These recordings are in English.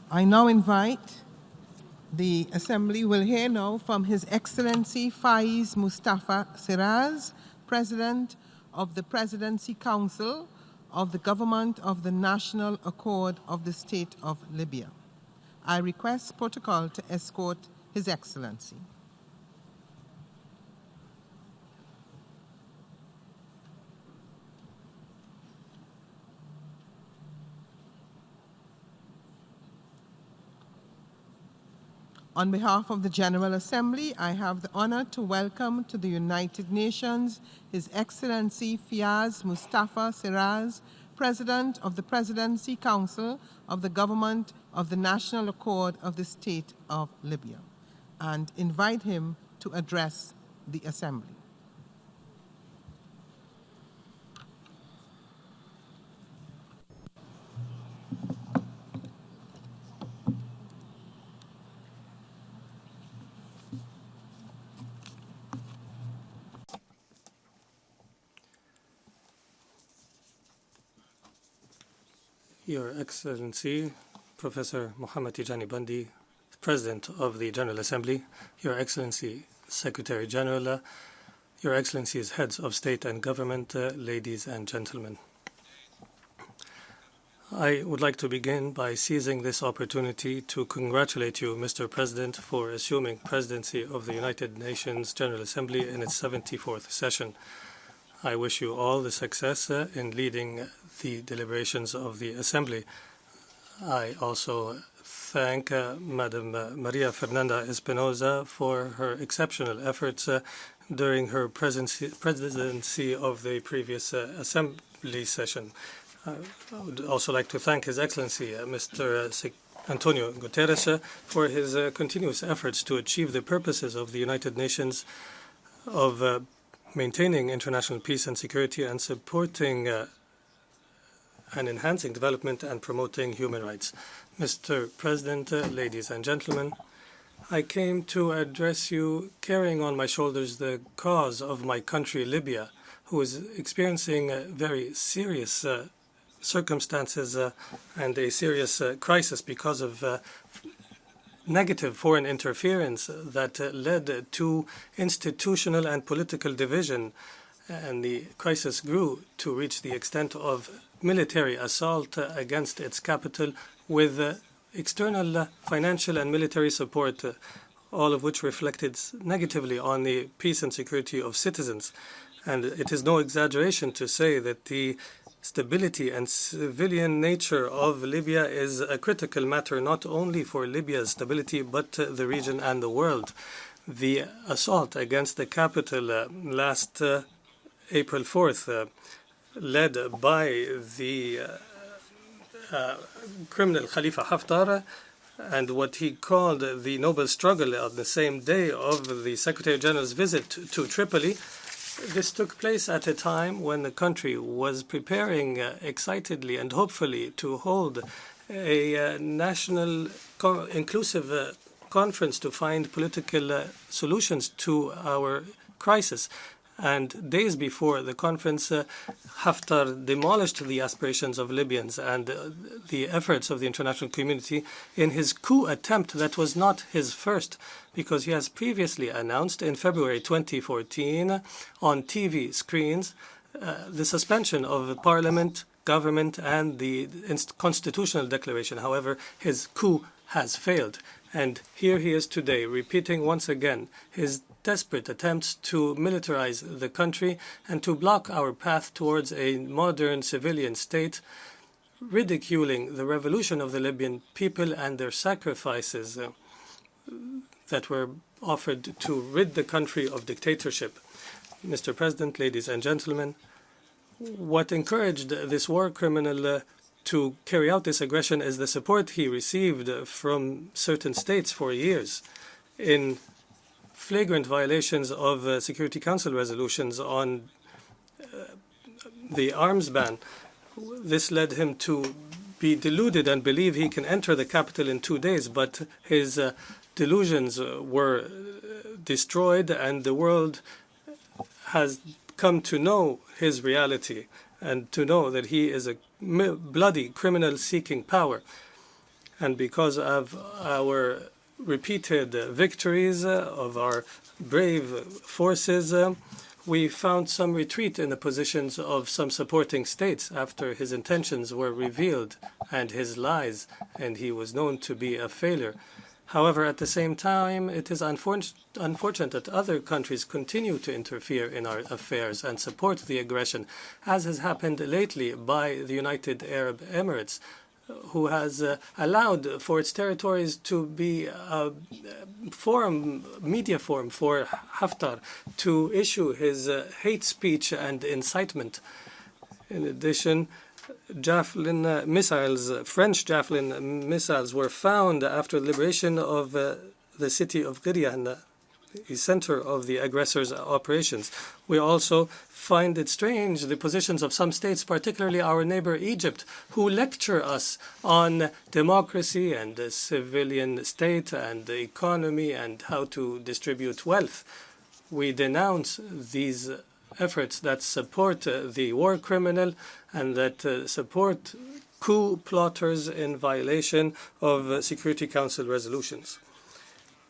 I now invite the Assembly will hear now from His Excellency Faiez Mustafa Serraj, President of the Presidency Council of the Government of the National Accord of the State of Libya. I request protocol to escort His Excellency. On behalf of the General Assembly, I have the honor to welcome to the United Nations His Excellency Faiez Mustafa Serraj, President of the Presidency Council of the Government of the National Accord of the State of Libya, and invite him to address the Assembly. Your Excellency, Professor Mohammed Tijani Bandi, President of the General Assembly, Your Excellency, Secretary-General, Your Excellencies, Heads of State and Government, ladies and gentlemen. I would like to begin by seizing this opportunity to congratulate you, Mr. President, for assuming presidency of the United Nations General Assembly in its 74th session. I wish you all the success in leading the deliberations of the Assembly. I also thank Madam Maria Fernanda Espinosa for her exceptional efforts during her presidency of the previous Assembly session. I would also like to thank His Excellency, Mr. António Guterres, for his continuous efforts to achieve the purposes of the United Nations of maintaining international peace and security and supporting and enhancing development and promoting human rights. Mr. President, ladies and gentlemen, I came to address you carrying on my shoulders the cause of my country, Libya, who is experiencing very serious circumstances and a serious crisis because of negative foreign interference that led to institutional and political division, and the crisis grew to reach the extent of military assault against its capital with external financial and military support, all of which reflected negatively on the peace and security of citizens. And it is no exaggeration to say that the stability and civilian nature of Libya is a critical matter not only for Libya's stability but the region and the world. The assault against the capital last April 4th, led by the criminal Khalifa Haftar, and what he called the noble struggle on the same day of the Secretary-General's visit to Tripoli. This took place at a time when the country was preparing excitedly and hopefully to hold a national inclusive conference to find political solutions to our crisis. And days before the conference, Haftar demolished the aspirations of Libyans and the efforts of the international community in his coup attempt that was not his first, because he has previously announced in February 2014 on TV screens the suspension of parliament, government, and the constitutional declaration. However, his coup has failed. And here he is today, repeating once again his desperate attempts to militarize the country and to block our path towards a modern civilian state, ridiculing the revolution of the Libyan people and their sacrifices that were offered to rid the country of dictatorship. Mr. President, ladies and gentlemen, what encouraged this war criminal to carry out this aggression is the support he received from certain states for years in flagrant violations of Security Council resolutions on the arms ban. This led him to be deluded and believe he can enter the capital in 2 days, but his delusions were destroyed and the world has come to know his reality and to know that he is a bloody criminal seeking power. And because of our repeated victories of our brave forces, we found some retreat in the positions of some supporting states after his intentions were revealed and his lies, and he was known to be a failure. However, at the same time, it is unfortunate that other countries continue to interfere in our affairs and support the aggression, as has happened lately by the United Arab Emirates, who has allowed for its territories to be a media forum for Haftar to issue his hate speech and incitement. In addition, javelin missiles, French javelin missiles, were found after the liberation of the city of Ghirian, the center of the aggressors' operations. We also find it strange the positions of some states, particularly our neighbor Egypt, who lecture us on democracy and the civilian state and the economy and how to distribute wealth. We denounce these efforts that support the war criminal and that support coup plotters in violation of Security Council resolutions.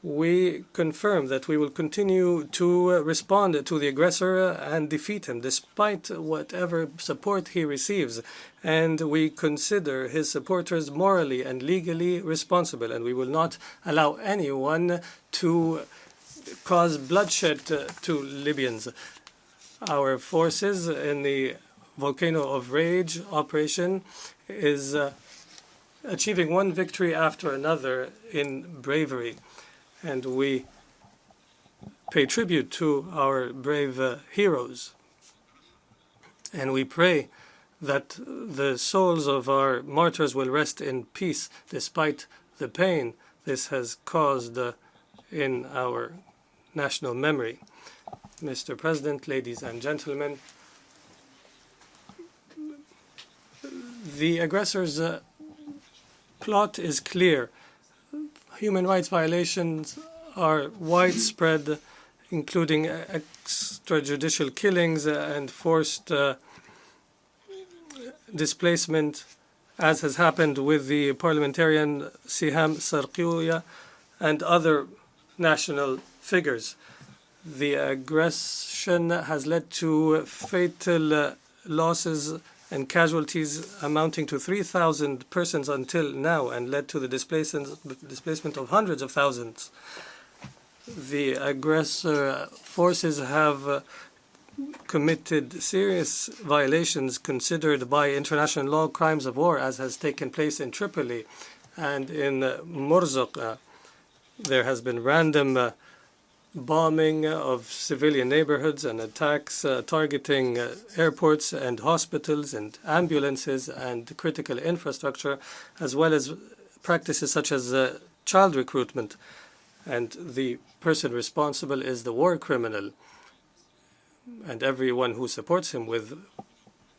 We confirm that we will continue to respond to the aggressor and defeat him despite whatever support he receives. And we consider his supporters morally and legally responsible, and we will not allow anyone to cause bloodshed to Libyans. Our forces in the Volcano of Rage operation is achieving one victory after another in bravery. And we pay tribute to our brave heroes. And we pray that the souls of our martyrs will rest in peace despite the pain this has caused in our national memory. Mr. President, ladies and gentlemen, the aggressor's plot is clear. Human rights violations are widespread, including extrajudicial killings and forced displacement, as has happened with the parliamentarian Siham Sarqiouya and other national figures. The aggression has led to fatal losses and casualties amounting to 3,000 persons until now, and led to the displacement of hundreds of thousands. The aggressor forces have committed serious violations considered by international law crimes of war, as has taken place in Tripoli and in Morzuk. There has been random bombing of civilian neighborhoods and attacks targeting airports and hospitals and ambulances and critical infrastructure, as well as practices such as child recruitment. And the person responsible is the war criminal and everyone who supports him with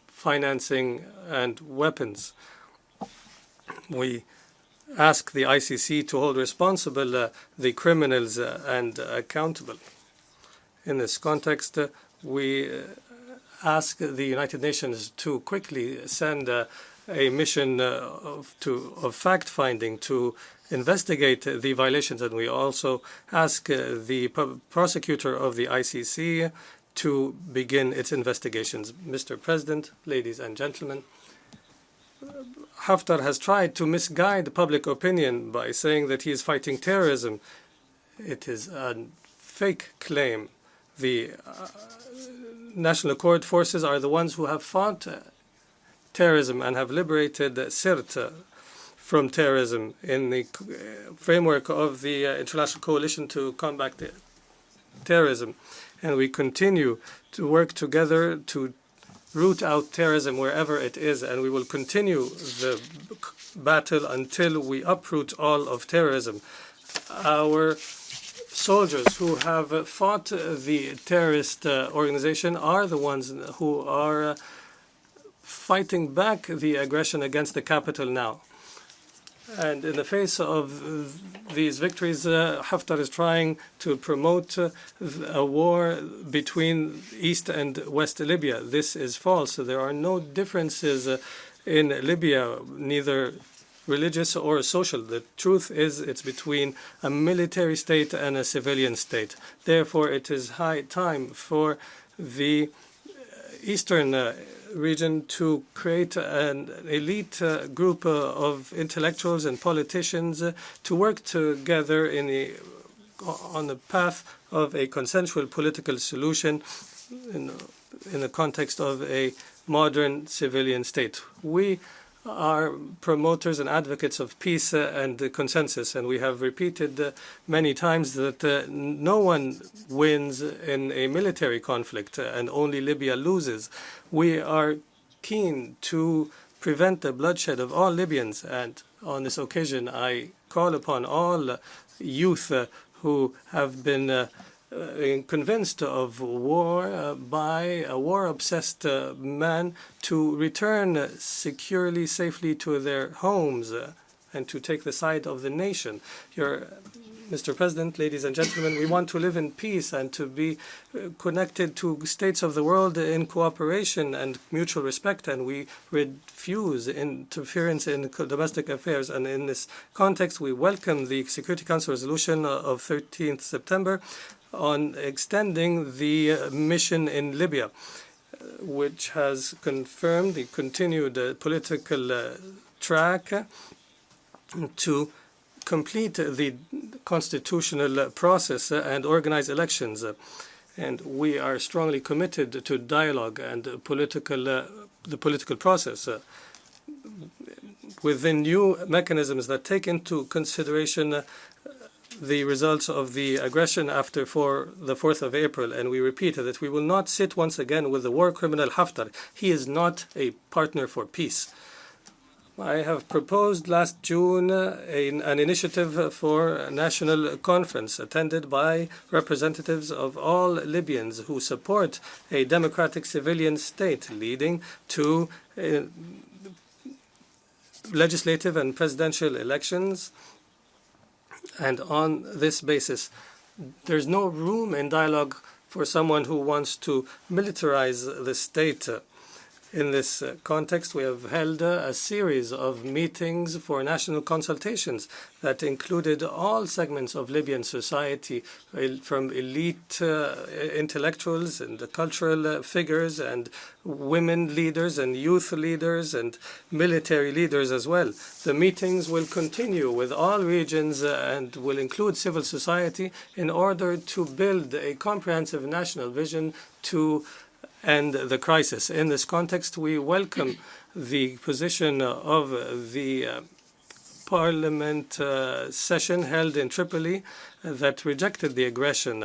financing and weapons. We ask the ICC to hold responsible the criminals and accountable. In this context, we ask the United Nations to quickly send a mission of fact-finding to investigate the violations, and we also ask the prosecutor of the ICC to begin its investigations. Mr. President, ladies and gentlemen, Haftar has tried to misguide public opinion by saying that he is fighting terrorism. It is a fake claim. The National Accord forces are the ones who have fought terrorism and have liberated Sirte from terrorism in the framework of the International Coalition to Combat Terrorism. And we continue to work together to root out terrorism wherever it is, and we will continue the battle until we uproot all of terrorism. Our soldiers who have fought the terrorist organization are the ones who are fighting back the aggression against the capital now. And in the face of these victories, Haftar is trying to promote a war between East and West Libya. This is false. There are no differences in Libya, neither religious or social. The truth is it's between a military state and a civilian state. Therefore, it is high time for the Eastern region to create an elite group of intellectuals and politicians to work together on the path of a consensual political solution in the context of a modern civilian state. We are promoters and advocates of peace and consensus, and we have repeated many times that no one wins in a military conflict and only Libya loses. We are keen to prevent the bloodshed of all Libyans, and on this occasion I call upon all youth who have been convinced of war by a war-obsessed man to return securely, safely to their homes and to take the side of the nation. Mr. President, ladies and gentlemen, we want to live in peace and to be connected to states of the world in cooperation and mutual respect, and we refuse interference in domestic affairs. And in this context, we welcome the Security Council resolution of 13th September on extending the mission in Libya, which has confirmed the continued political track to complete the constitutional process and organize elections. And we are strongly committed to dialogue and the political process within new mechanisms that take into consideration the results of the aggression after the 4th of April. And we repeat that we will not sit once again with the war criminal Haftar. He is not a partner for peace. I have proposed last June an initiative for a national conference attended by representatives of all Libyans who support a democratic civilian state leading to legislative and presidential elections. And on this basis, there's no room in dialogue for someone who wants to militarize the state. In this context, we have held a series of meetings for national consultations that included all segments of Libyan society, from elite intellectuals and cultural figures and women leaders and youth leaders and military leaders as well. The meetings will continue with all regions and will include civil society in order to build a comprehensive national vision to end the crisis. In this context, we welcome the position of the Parliament session held in Tripoli that rejected the aggression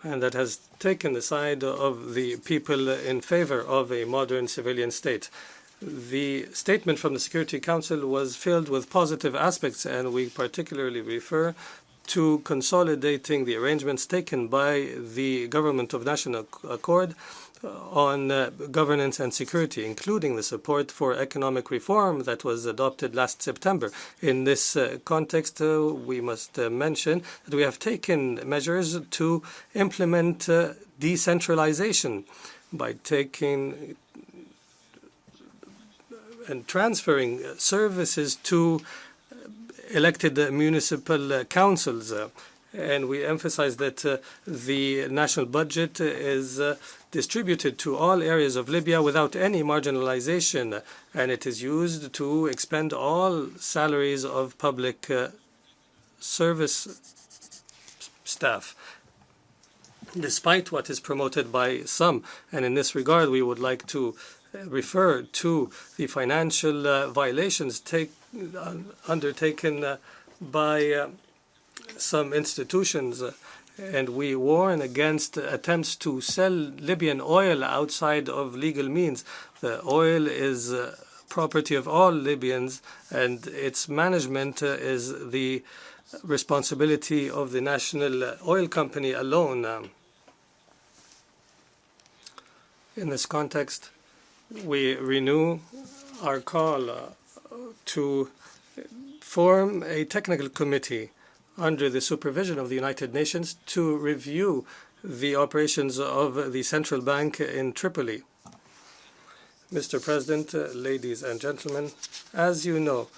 and that has taken the side of the people in favor of a modern civilian state. The statement from the Security Council was filled with positive aspects, and we particularly refer to consolidating the arrangements taken by the Government of National Accord on governance and security, including the support for economic reform that was adopted last September. In this context, we must mention that we have taken measures to implement decentralization by taking and transferring services to elected municipal councils. And we emphasize that the national budget is distributed to all areas of Libya without any marginalization, and it is used to expend all salaries of public service staff, despite what is promoted by some. And in this regard, we would like to refer to the financial violations undertaken by some institutions, and we warn against attempts to sell Libyan oil outside of legal means. The oil is property of all Libyans, and its management is the responsibility of the national oil company alone. In this context, we renew our call to form a technical committee under the supervision of the United Nations to review the operations of the central bank in Tripoli. Mr. President, ladies and gentlemen, as you know,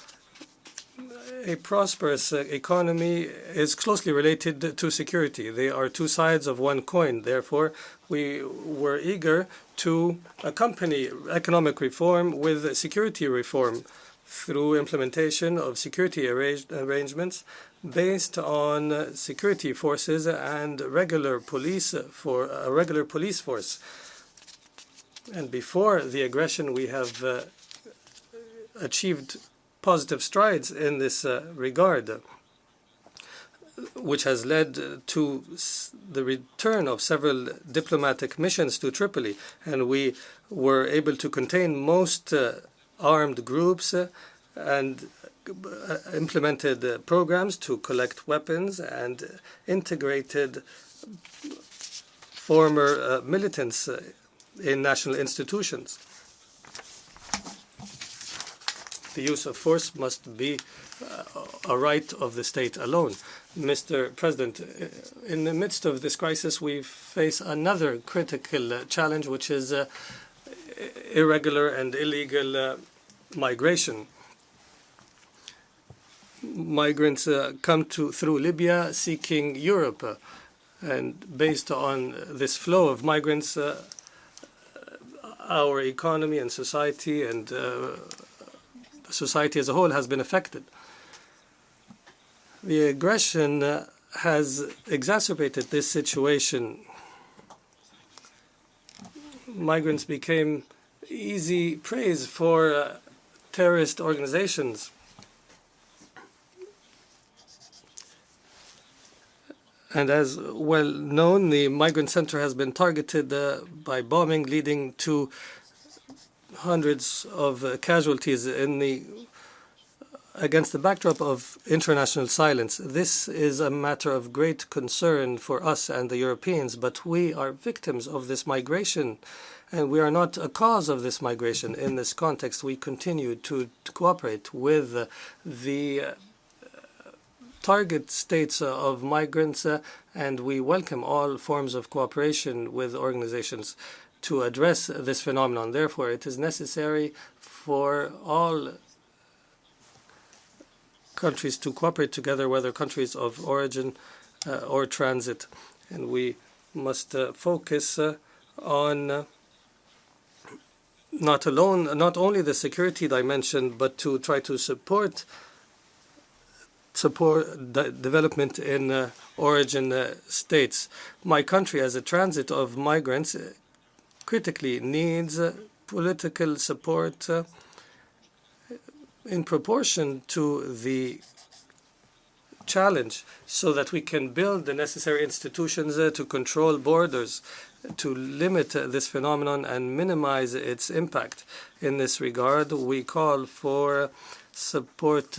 a prosperous economy is closely related to security. They are two sides of one coin. Therefore, we were eager to accompany economic reform with security reform through implementation of security arrangements based on security forces and regular police force. And before the aggression, we have achieved positive strides in this regard, which has led to the return of several diplomatic missions to Tripoli, and we were able to contain most armed groups and implemented programs to collect weapons and integrated former militants in national institutions. The use of force must be a right of the state alone. Mr. President, in the midst of this crisis, we face another critical challenge, which is irregular and illegal migration. Migrants come through Libya seeking Europe, and based on this flow of migrants, our economy and society as a whole has been affected. The aggression has exacerbated this situation. Migrants became easy prey for terrorist organizations. And as well known, the migrant center has been targeted by bombing, leading to hundreds of casualties against the backdrop of international silence. This is a matter of great concern for us and the Europeans, but we are victims of this migration, and we are not a cause of this migration. In this context, we continue to cooperate with the target states of migrants, and we welcome all forms of cooperation with organizations to address this phenomenon. Therefore, it is necessary for all countries to cooperate together, whether countries of origin or transit. And we must focus on not only the security dimension, but to try to support development in origin states. My country, as a transit of migrants, critically needs political support in proportion to the challenge, so that we can build the necessary institutions to control borders, to limit this phenomenon and minimize its impact. In this regard, we call for support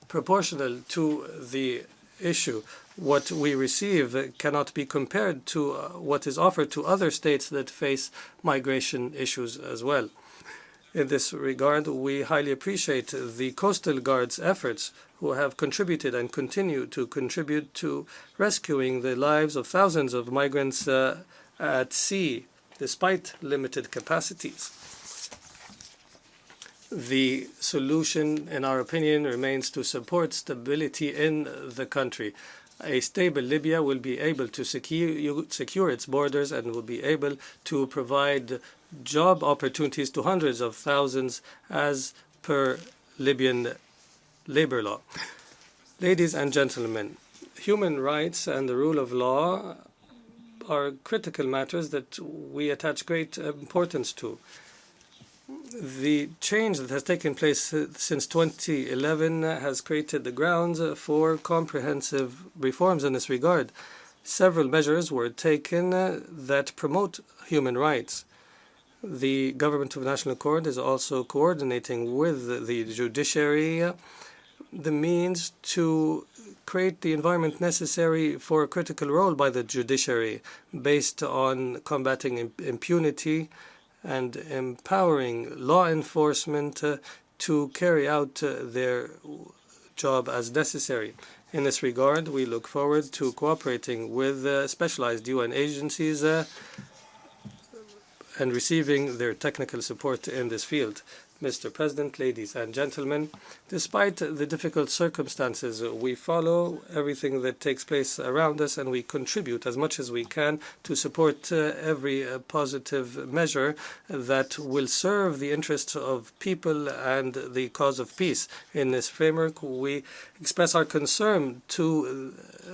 proportional to the issue. What we receive cannot be compared to what is offered to other states that face migration issues as well. In this regard, we highly appreciate the Coastal Guard's efforts, who have contributed and continue to contribute to rescuing the lives of thousands of migrants at sea, despite limited capacities. The solution, in our opinion, remains to support stability in the country. A stable Libya will be able to secure its borders and will be able to provide job opportunities to hundreds of thousands as per Libyan labor law. Ladies and gentlemen, human rights and the rule of law are critical matters that we attach great importance to. The change that has taken place since 2011 has created the grounds for comprehensive reforms in this regard. Several measures were taken that promote human rights. The Government of National Accord is also coordinating with the judiciary the means to create the environment necessary for a critical role by the judiciary based on combating impunity and empowering law enforcement to carry out their job as necessary. In this regard, we look forward to cooperating with specialized UN agencies and receiving their technical support in this field. Mr. President, ladies and gentlemen, despite the difficult circumstances, we follow everything that takes place around us and we contribute as much as we can to support every positive measure that will serve the interests of people and the cause of peace. In this framework, we express our concern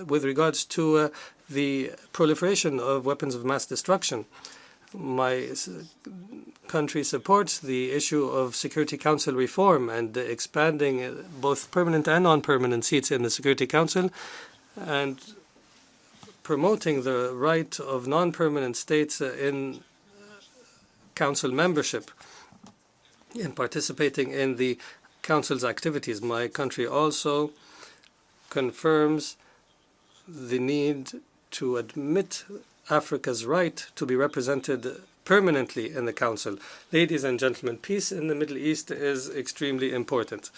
with regards to the proliferation of weapons of mass destruction. My country supports the issue of Security Council reform and expanding both permanent and non-permanent seats in the Security Council and promoting the right of non-permanent states in Council membership in participating in the Council's activities. My country also confirms the need to admit Africa's right to be represented permanently in the Council. Ladies and gentlemen, peace in the Middle East is extremely important.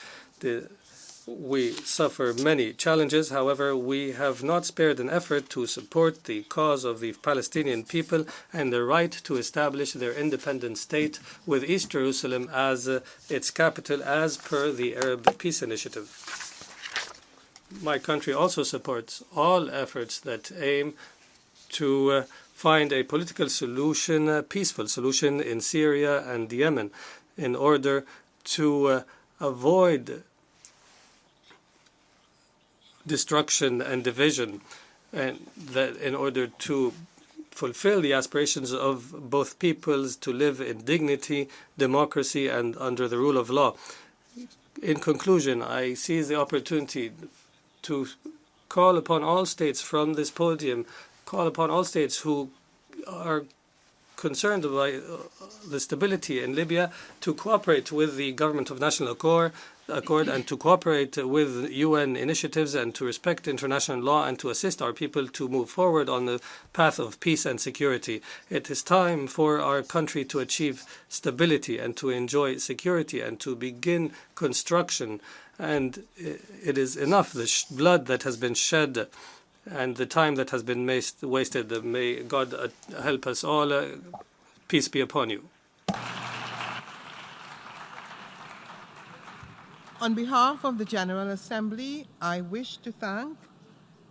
We suffer many challenges. However, we have not spared an effort to support the cause of the Palestinian people and the right to establish their independent state with East Jerusalem as its capital, as per the Arab Peace Initiative. My country also supports all efforts that aim to find a political solution, a peaceful solution in Syria and Yemen in order to avoid destruction and division, and that in order to fulfill the aspirations of both peoples to live in dignity, democracy, and under the rule of law. In conclusion, I seize the opportunity to call upon all states from this podium, call upon all states who are concerned by the stability in Libya to cooperate with the Government of National Accord and to cooperate with UN initiatives and to respect international law and to assist our people to move forward on the path of peace and security. It is time for our country to achieve stability and to enjoy security and to begin construction. And it is enough the blood that has been shed and the time that has been wasted. May God help us all. Peace be upon you. On behalf of the General Assembly, I wish to thank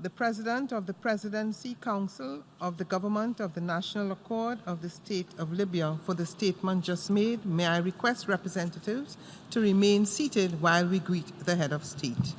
the President of the Presidency Council of the Government of the National Accord of the State of Libya for the statement just made. May I request representatives to remain seated while we greet the head of state.